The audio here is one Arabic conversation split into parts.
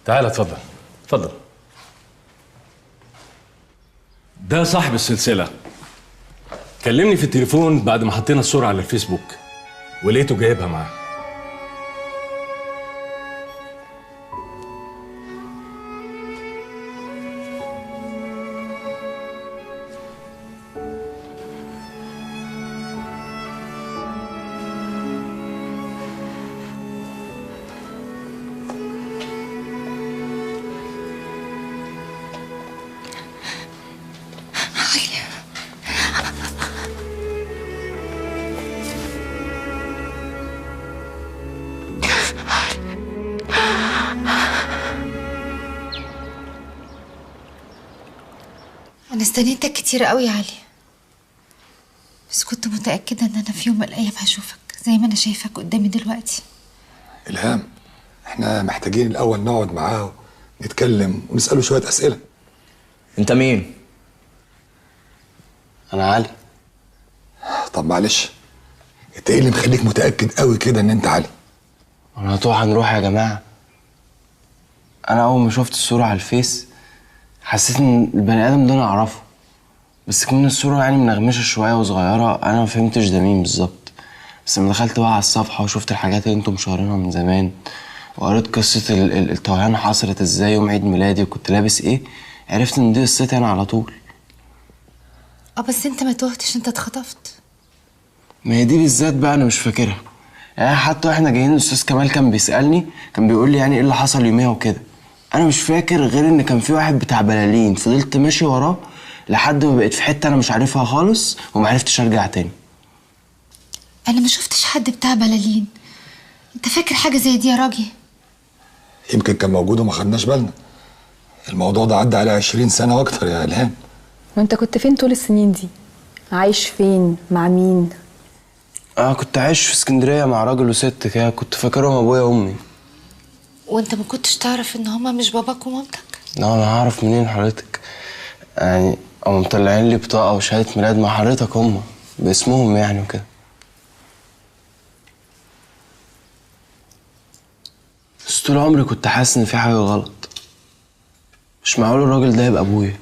تعال اتفضل اتفضل. ده صاحب السلسلة، كلمني في التليفون بعد ما حطينا الصورة على الفيسبوك ولقيته جايبها معاه. أنا استنيتك كتير قوي يا علي، بس كنت متأكدة إن أنا في يوم من الأيام هشوفك زي ما أنا شايفك قدامي دلوقتي. إلهام، إحنا محتاجين الأول نقعد معاه نتكلم ونسأله شوية أسئلة. أنت مين؟ أنا علي. طب معلش، أنت إيه اللي مخليك متأكد قوي كده إن أنت علي؟ أنا هنروح يا جماعة. أنا أول ما شفت الصورة على الفيس حسيت إن البني آدم ده أنا أعرفه، بس كمان الصورة يعني منغمشة شوية وصغيرة، أنا ما فهمتش ده مين بالظبط. بس لما دخلت بقى على الصفحة وشفت الحاجات اللي انتم مشهورينها من زمان، وقريت قصة التوهان حصلت ازاي يوم عيد ميلادي وكنت لابس ايه، عرفت ان دي قصتي أنا على طول. بس انت ما توهتش، انت اتخطفت. ما هي دي بالذات بقى أنا مش فاكرها. يعني حتى واحنا جايين الأستاذ كمال كان بيسألني، كان بيقول لي يعني ايه اللي حصل يوميها وكده. أنا مش فاكر غير إن كان في واحد بتاع بلالين، فضلت ماشي وراه لحد ما بقيت في حتة أنا مش عارفها خالص ومعرفتش أرجع تاني. أنا ما شفتش حد بتاع بلالين. أنت فاكر حاجة زي دي يا راجل؟ يمكن كان موجود وما خدناش بالنا. الموضوع ده عدى عليه 20 سنة وأكتر يا إلهام. وأنت كنت فين طول السنين دي؟ عايش فين؟ مع مين؟ كنت عايش في اسكندرية مع راجل وست كده، كنت فاكرهم أبويا وأمي. وأنت ما كنتش تعرف إن هما مش باباك ومامتك؟ لا، أنا هعرف منين حضرتك؟ يعني هم مطلعين لي بطاقة وشهادة ميلاد مع حضرتك، هم باسمهم يعني وكده. بس طول عمري كنت حاسس إن في حاجة غلط. مش معقول الراجل ده يبقى أبويا.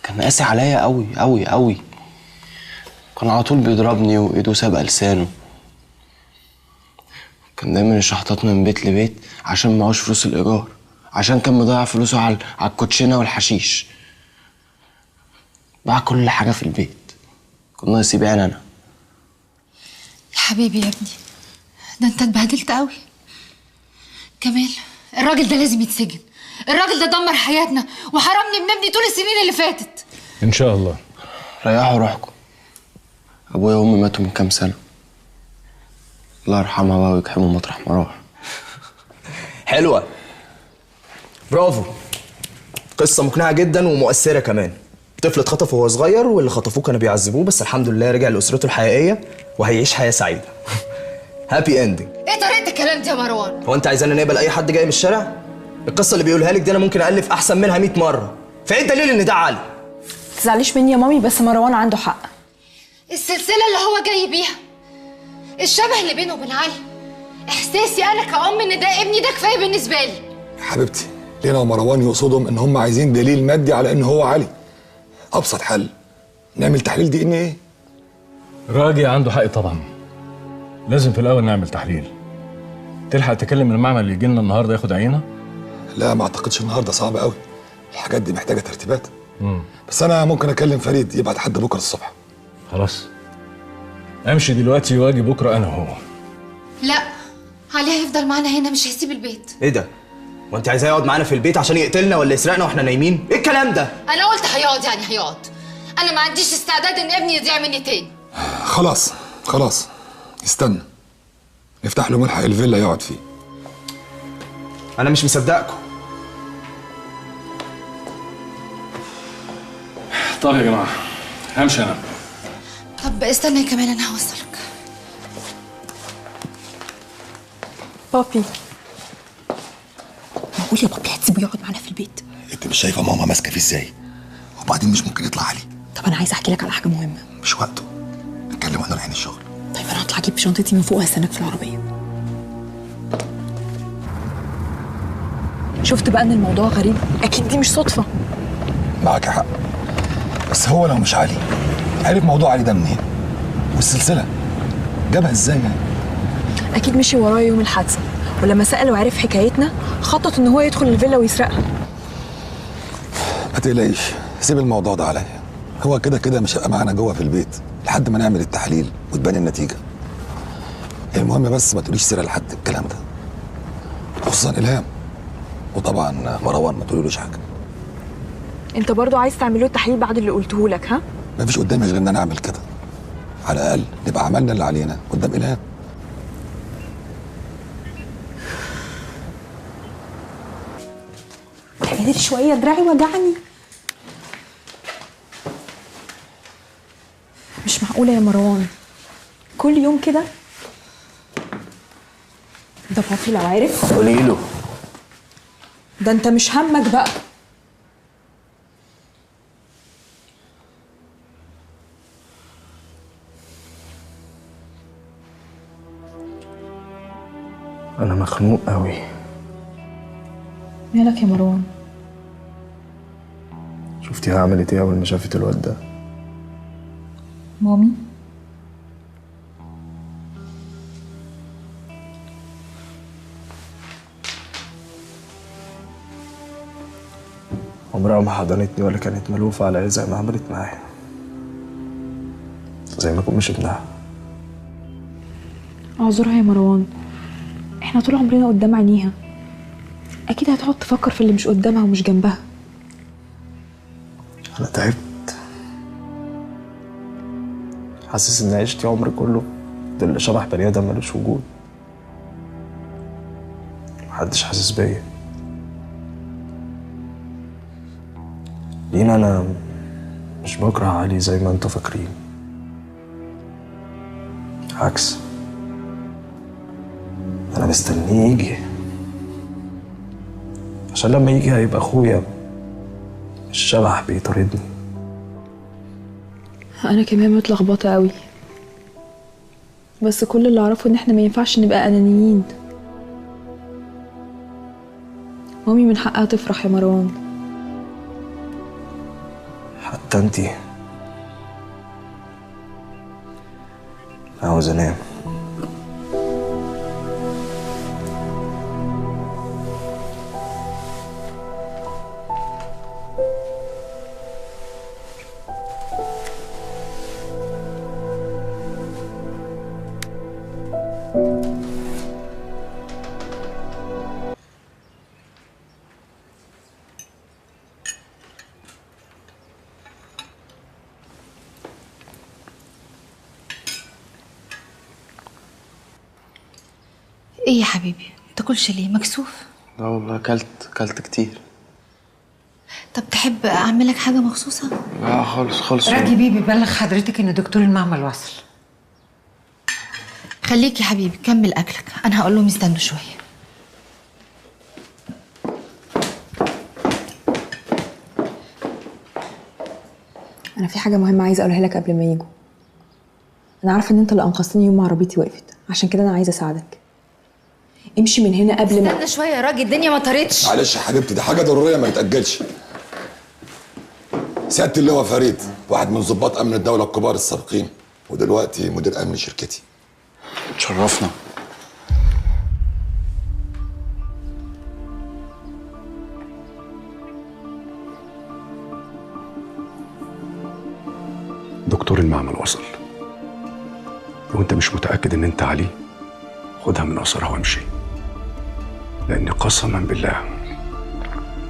كان قاسي عليا أوي أوي أوي. كان على طول بيضربني وإيده سابقة لسانه. كان دايما يشحططني من بيت لبيت عشان معهوش فلوس الإيجار، عشان كان مضيع فلوسه على الكوتشينة والحشيش. باع كل حاجة في البيت، كان ناقص يبيعني أنا. يا حبيبي يا ابني، ده أنت اتبهدلت قوي. كمال، الراجل ده لازم يتسجن. الراجل ده دمر حياتنا وحرمني من ابني طول السنين اللي فاتت. إن شاء الله. ريحوا روحكم. أبويا وأمي ماتوا من كام سنة. الله يرحمها بقى ويجحمه مطرح ما راح. حلوة، برافو. قصة مقنعة جدا ومؤثرة كمان. طفل اتخطف وهو صغير، واللي خطفوه كانوا بيعذبوه، بس الحمد لله رجع لأسرته الحقيقية وهيعيش حياة سعيدة. هابي اندنج. ايه طريقة الكلام دي يا مروان؟ هو انت عايزانا نقبل اي حد جاي من الشارع؟ القصة اللي بيقولها لك دي انا ممكن ألف أحسن منها 100 مرة. فايه الدليل ان ده علي؟ تزعليش مني يا مامي، بس مروان عنده حق. السلسلة اللي هو جاي بيها، الشبه اللي بينه وبين علي، احساسي انا كأم ان ده ابني، ده كفاية بالنسبة لي. يا حبيبتي، لينا ومروان يقصدهم ان هم عايزين دليل مادي على ان هو علي. ابسط حل نعمل تحليل دي ان ايه. راجي عنده حق طبعا. لازم في الاول نعمل تحليل. تلحق تكلم المعمل اللي يجي لنا النهارده ياخد عينه؟ لا، ما اعتقدش النهارده، صعب قوي. الحاجات دي محتاجه ترتيبات. بس انا ممكن اكلم فريد يبعت حد بكره الصبح. خلاص، امشي دلوقتي واجي بكره انا وهو. لا، علي هيفضل معانا هنا، مش هيسيب البيت. ايه ده؟ وانت عايزاه يقعد معانا في البيت عشان يقتلنا ولا يسرقنا واحنا نايمين؟ ايه الكلام ده؟ انا قلت هيقعد يعني هيقعد. انا ما عنديش استعداد ان ابني يضيع مني تاني. خلاص خلاص، استنى نفتح له ملحق الفيلا يقعد فيه. انا مش مصدقكم. طب يا جماعه همشي انا. طب استنى يا كمال، انا هوصلك. بابي، معقول يا بابي هتسيبه يقعد معانا في البيت؟ انت مش شايفه ماما ماسكه فيه ازاي؟ وبعدين مش ممكن يطلع علي. طب انا عايزه احكي لك على حاجه مهمه. مش وقته، نتكلم واحنا رايحين الشغل. طيب انا هطلع اجيب شنطتي من فوق وهستناك في العربيه. شفت بقى ان الموضوع غريب؟ اكيد دي مش صدفه. معاك حق، بس هو لو مش علي عرف موضوع علي ده منين؟ والسلسله جابها ازاي يعني؟ اكيد مشي ورايا يوم الحادثه، ولما سأل وعرف حكايتنا خطط ان هو يدخل الفيلا ويسرقها. ما تقلقيش، سيب الموضوع ده عليا. هو كده كده مش هيبقى معانا جوه في البيت لحد ما نعمل التحليل وتبان النتيجه. المهم بس ما تقوليش سيره لحد الكلام ده، خصوصا الهام، وطبعا مروان ما تقوليلوش حاجه. انت برضو عايز تعمله التحليل بعد اللي قلته لك؟ ها؟ ما فيش قدامي غير ان انا اعمل كده، على الاقل نبقى عملنا اللي علينا قدام الهام. اعملي شويه، دراعي وجعني. مش معقوله يا مروان، كل يوم كده. ده بابي لو عارف. قولي له. ده انت مش همك بقى. انا مخنوق قوي. مالك يا مروان؟ شفتيها عملت ايه اول ما شافت الواد ده؟ مامي؟ عمرها ما حضنتني ولا كانت ملوفة عليا زي ما عملت معايا، زي ما اكون مش ابنها. اعذرها يا مروان، احنا طول عمرنا قدام عينيها، اكيد هتقعد تفكر في اللي مش قدامها ومش جنبها. انا تعبت، حاسس ان عشتي عمري كله اللي شبح بني ادم ملوش وجود، محدش حاسس بيا. لينا انا مش بكره علي زي ما انتوا فاكرين، عكس، انا مستنيه يجي عشان لما يجي هيبقى اخويا مش شبح بيطاردني. انا كمان متلخبطه قوي، بس كل اللي اعرفه ان احنا ما ينفعش نبقى انانيين. مامي من حقها تفرح يا مروان. حتى انتي. عاوز انام. ايه يا حبيبي، تاكلش ليه؟ مكسوف؟ لا والله اكلت كتير. طب تحب اعمل لك حاجه مخصوصه؟ لا خالص. راجي بيبي بلغ حضرتك ان دكتور المعمل وصل. خليك يا حبيبي كمل اكلك، انا هقول لهم يستنوا شويه. انا في حاجه مهمه عايزه اقولها لك قبل ما يجوا. انا عارفه ان انت اللي انقذتني يوم ما عربيتي وقفت، عشان كده انا عايزه اساعدك. امشي من هنا قبل ما. استنى شويه يا راجل، الدنيا ما طارتش. معلش يا حبيبتي، دي حاجه ضروريه ما تتاجلش. سياده اللواء فريد، واحد من ضباط امن الدوله الكبار السابقين، ودلوقتي مدير امن شركتي. تشرفنا. دكتور المعمل وصل. لو انت مش متأكد ان انت علي، خدها من قصرها وامشي، لان قسما بالله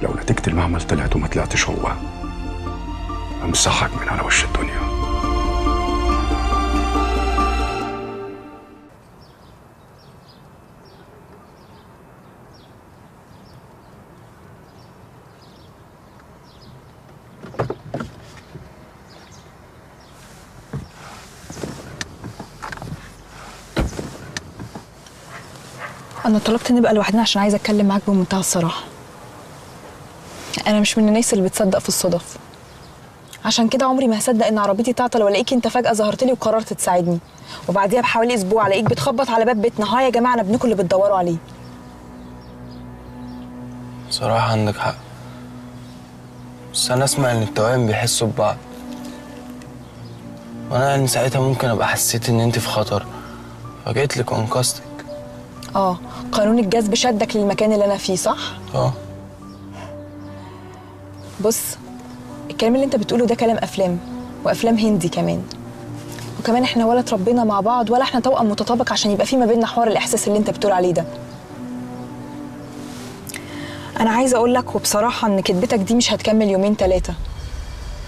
لو نتيجة المعمل طلعت وما طلعتش هو، امسحك من على وش الدنيا. انا طلبت نبقى لوحدنا عشان عايزه اتكلم معاك بمنتهى الصراحه. انا مش من الناس اللي بتصدق في الصدف، عشان كده عمري ما هصدق ان عربيتي تعطل والاقيك انت فجاه ظهرت لي وقررت تساعدني، وبعديها بحوالي اسبوع الاقيك بتخبط على باب بيتنا. ها يا جماعه، انا ابنكم اللي بتدوروا عليه. بصراحة عندك حق، بس أنا أسمع إن التوائم بيحسوا ببعض، وأنا يعني ساعتها ممكن أبقى حسيت إن أنت في خطر فجيت لك وأنقذتك. قانون الجذب شدك للمكان اللي أنا فيه، صح؟ بص، الكلام اللي أنت بتقوله ده كلام أفلام، وأفلام هندي كمان. وكمان احنا ولا اتربينا مع بعض ولا احنا توأم متطابق عشان يبقى في ما بيننا حوار الإحساس اللي أنت بتقول عليه ده. أنا عايزة أقول لك وبصراحة إن كدبتك دي مش هتكمل يومين 3،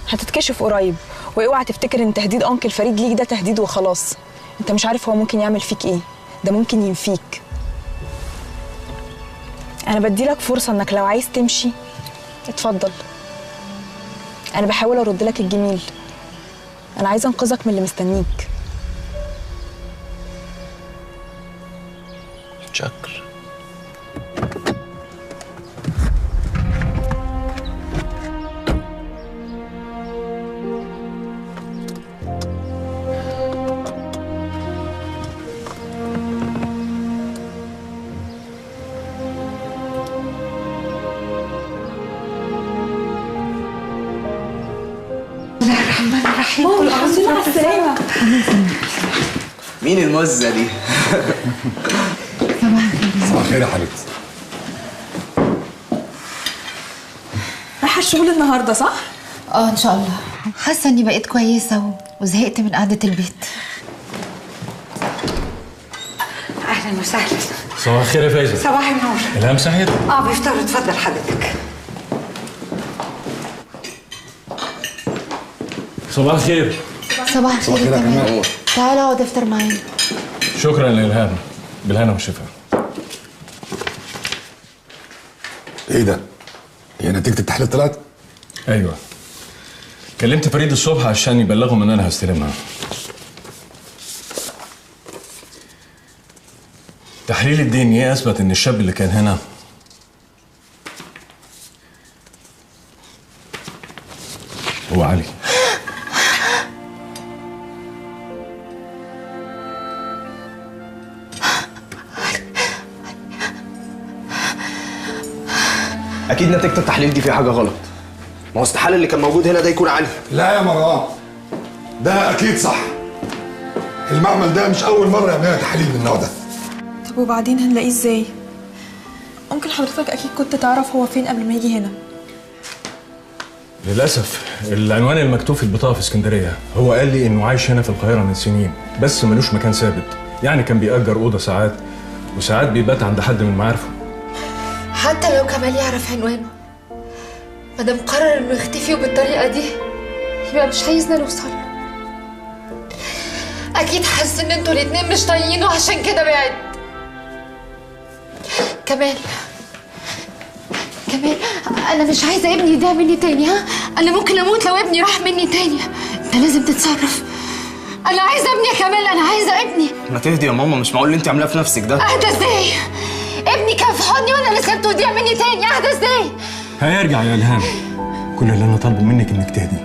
هتتكشف قريب. واوعى تفتكر إن تهديد أنكل فريد ليك ده تهديد وخلاص. أنت مش عارف هو ممكن يعمل فيك إيه، ده ممكن ينفيك. أنا بديلك فرصة إنك لو عايز تمشي اتفضل. أنا بحاول أرد لك الجميل، أنا عايزة أنقذك من اللي مستنيك. شكر. ماما السلامة. مين المزة دي؟ صباح الخير يا حبيبتي. رايحة الشغل النهاردة صح؟ ان شاء الله. حاسه اني بقيت كويسه وزهقت من قعده البيت. اهلا وسهلا. صباح الخير يا فايزة. صباح النور. إلهام صحيت؟ بيفطروا. اتفضل حضرتك. صباح الخير. صباح الخير يا كمال. تعال اقعد افطر معانا. شكرا يا إلهام، بالهنا والشفا. ايه ده؟ هي نتيجة التحليل طلعت؟ ايوه، كلمت فريد الصبح عشان يبلغهم ان انا هستلمها. تحليل الدي ان ايه اثبت ان الشاب اللي كان هنا هو علي. اكيد نتيجة التحليل دي فيها حاجة غلط. ما هو استحالة اللي كان موجود هنا ده يكون علي. لا يا مروان، ده اكيد صح. المعمل ده مش اول مرة يعمل لنا تحاليل من النوع ده. طب وبعدين هنلاقيه ازاي؟ ممكن حضرتك اكيد كنت تعرف هو فين قبل ما يجي هنا. للاسف العنوان المكتوب في البطاقه في اسكندريه. هو قال لي انه عايش هنا في القاهره من سنين، بس ملوش مكان ثابت. يعني كان بيأجر اوضه ساعات وساعات بيبات عند حد من معارفه. حتى لو كمال يعرف عنوانه، مادام قرر انه يختفي بالطريقه دي يبقى مش عايزنا نوصل له. اكيد حاسس ان انتوا الاتنين مش طايقينه عشان كده بعد. كمال انا مش عايزه ابني يضيع مني تاني. انا ممكن اموت لو ابني راح مني تاني. انت لازم تتصرف. انا عايزه ابني يا كمال، انا عايزه ابني. ما تهدي يا ماما، مش معقول اللي انت عاملاه في نفسك ده. اهدى ازاي؟ ابني كان في حضني وانا اللي سبته يضيع مني تاني. اهدى ازاي؟ هيرجع يا إلهام. كل اللي انا طالبه منك انك تهدي،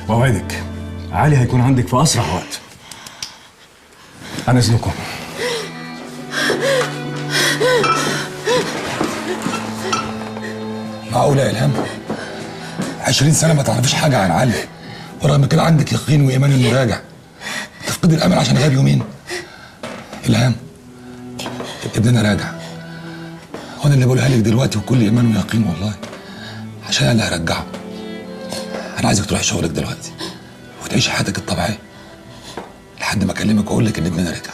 واوعدك علي هيكون عندك في اسرع وقت. عن اذنكم. معقولة يا إلهام؟ 20 سنة ما تعرفيش حاجة عن علي، ورغم كده عندك يقين وإيمان إنه راجع. تفقد الأمل عشان غاب يومين. إلهام، ابننا راجع. وأنا اللي بقولها لك دلوقتي وكل إيمان ويقين والله، عشان أنا اللي هرجعه. أنا عايزك تروحي شغلك دلوقتي وتعيشي حياتك الطبيعية لحد ما أكلمك وأقول لك إن ابننا رجع.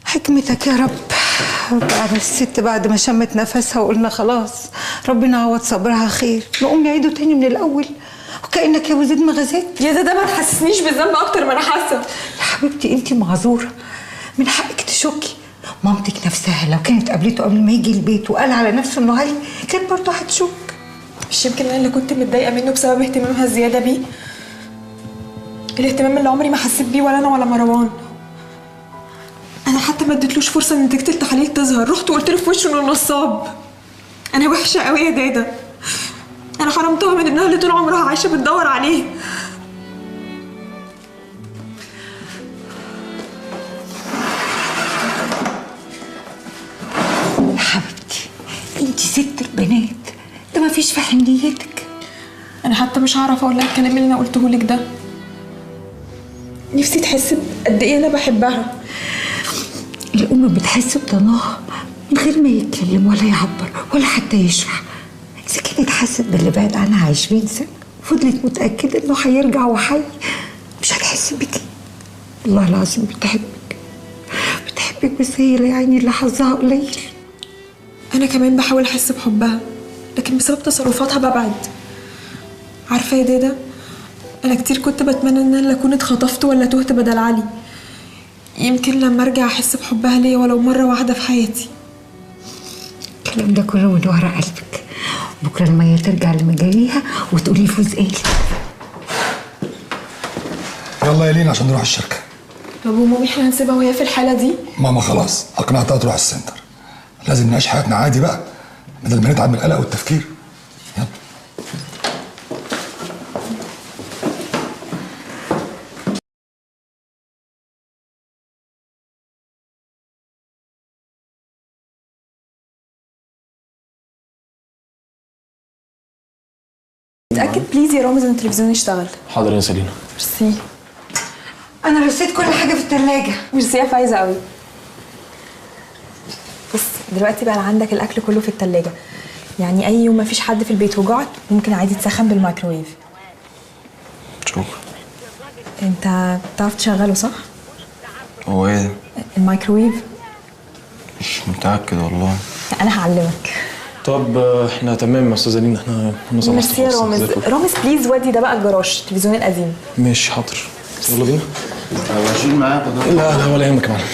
حكمتك يا رب. بعد الست بعد ما شمت نفسها وقلنا خلاص ربنا عوض صبرها خير، نقوم نعيده تاني من الاول وكأنك يا ابو زيد ما غزيت. يا ده ما تحسسنيش بالذنب اكتر ما انا حاسه. يا حبيبتي انت معذوره، من حقك تشكي. مامتك نفسها لو كانت قابلته قبل ما يجي البيت وقال على نفسه انه علي كانت برضه هتشك. مش يمكن انا اللي كنت متضايقه منه بسبب اهتمامها الزياده بيه؟ الاهتمام اللي عمري ما حسيت بيه ولا انا ولا مروان. انا حتى ما اديتلوش فرصه ان نتيجه التحاليل تظهر، رحت وقلت له في وشه انه نصاب. انا وحشه قوي يا دادا. انا انا حرمتها من ابنها اللي طول عمرها عايشه بتدور عليه. حبيبتي انت ست البنات، ده ما فيش في حنيتك. انا حتى مش هعرف اقول لك الكلام اللي انا قلته لك ده. نفسي تحس قد ايه انا بحبها. الام بتحس بضناها من غير ما يتكلم ولا يعبر ولا حتى يشرح. اذا كانت حست باللي بعد عنها 20 سنه فضلت متاكده انه هيرجع وحي، مش هتحس بيكي. والله العظيم بتحبك بس هي يا عيني اللي حظها قليل. انا كمان بحاول احس بحبها، لكن بسبب تصرفاتها ببعد. عارفه يا دادا، انا كتير كنت بتمنى ان انا اكون اتخطفت ولا تهت بدل علي. يمكن لما ارجع احس بحبها ليا ولو مره واحده في حياتي. الكلام ده كله من ورا قلبك. بكره الميه ترجع لمجاريها وتقولي فوز قالي. يلا يا لينا عشان نروح الشركه. طب ومامي احنا هنسيبها وهي في الحاله دي؟ ماما خلاص اقنعتها تروح السنتر. لازم نعيش حياتنا عادي بقى بدل ما نتعب من القلق والتفكير. يلا. اتاكد بليز يا رامز ان التلفزيون يشتغل. حاضر يا سلينا. ميرسي. انا رصيت كل حاجه في الثلاجه. ميرسي يا فايزه قوي. بص دلوقتي بقى عندك الاكل كله في الثلاجه، يعني اي يوم مفيش حد في البيت وجعت ممكن عادي تسخن بالميكروويف. شكرا. انت بتعرف تشغله صح؟ هو ايه ده؟ الميكروويف. مش متأكد والله. انا هعلمك. طب احنا تمام يا استاذه لينا، احنا خلصنا. ميرسي يا رامز. رامز بليز ودي ده بقى الجراج، التلفزيون القديم. ماشي حاضر. يلا بينا. هشيل معاك وده. لا ولا يهمك يا معلم.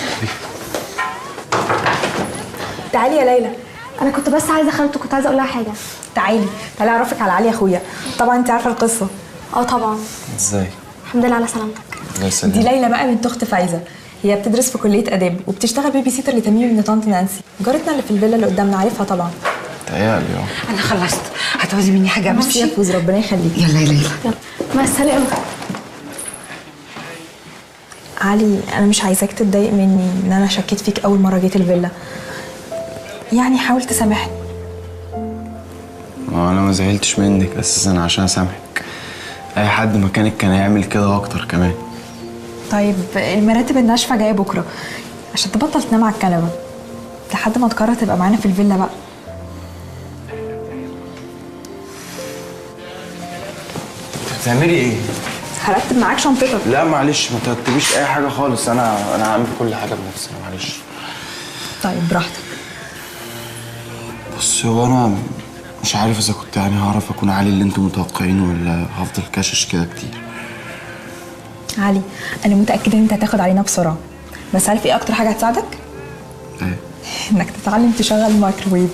تعالي يا ليلى. انا كنت بس عايزه خالته، كنت عايزه اقول لها حاجه. تعالي اعرفك على علي اخويا. طبعا انت عارفه القصه. طبعا. ازاي؟ الحمد لله على سلامتك. الله يسلمك. دي ليلى بقى بنت اخت فايزه، هي بتدرس في كليه اداب وبتشتغل بيبي سيتر لتميم ابن طنط نانسي، جارتنا اللي في الفيلا اللي قدامنا، عارفها طبعا. تهيألي انا خلصت. هتعوزي مني حاجه؟ ميرسي يا فوز، ربنا يخليكي. يلا يا ليلى. يلا مع السلامه. علي انا مش عايزاك تتضايق مني ان انا شكيت فيك اول مره جيت الفيلا، يعني حاول تسامحني. انا ما زعلتش منك اساسا عشان اسامحك. اي حد مكانك كان هيعمل كده واكتر كمان. طيب المراتب الناشفه جايه بكره عشان تبطل تنام على الكنبه لحد ما تقرر تبقى معانا في الفيلا بقى. بتعملي ايه؟ هرتب معاك شنطتك. لا معلش ما ترتبيش اي حاجه خالص، انا هعمل كل حاجه بنفسي معلش. طيب براحتك. بص هو انا مش عارف اذا كنت يعني هعرف اكون علي اللي انتم متوقعينه ولا هفضل كاشش كده كتير. علي انا متاكده ان انت هتاخد علينا بسرعه، بس عارف ايه اكتر حاجه هتساعدك؟ ايه؟ انك تتعلم تشغل الميكروويف.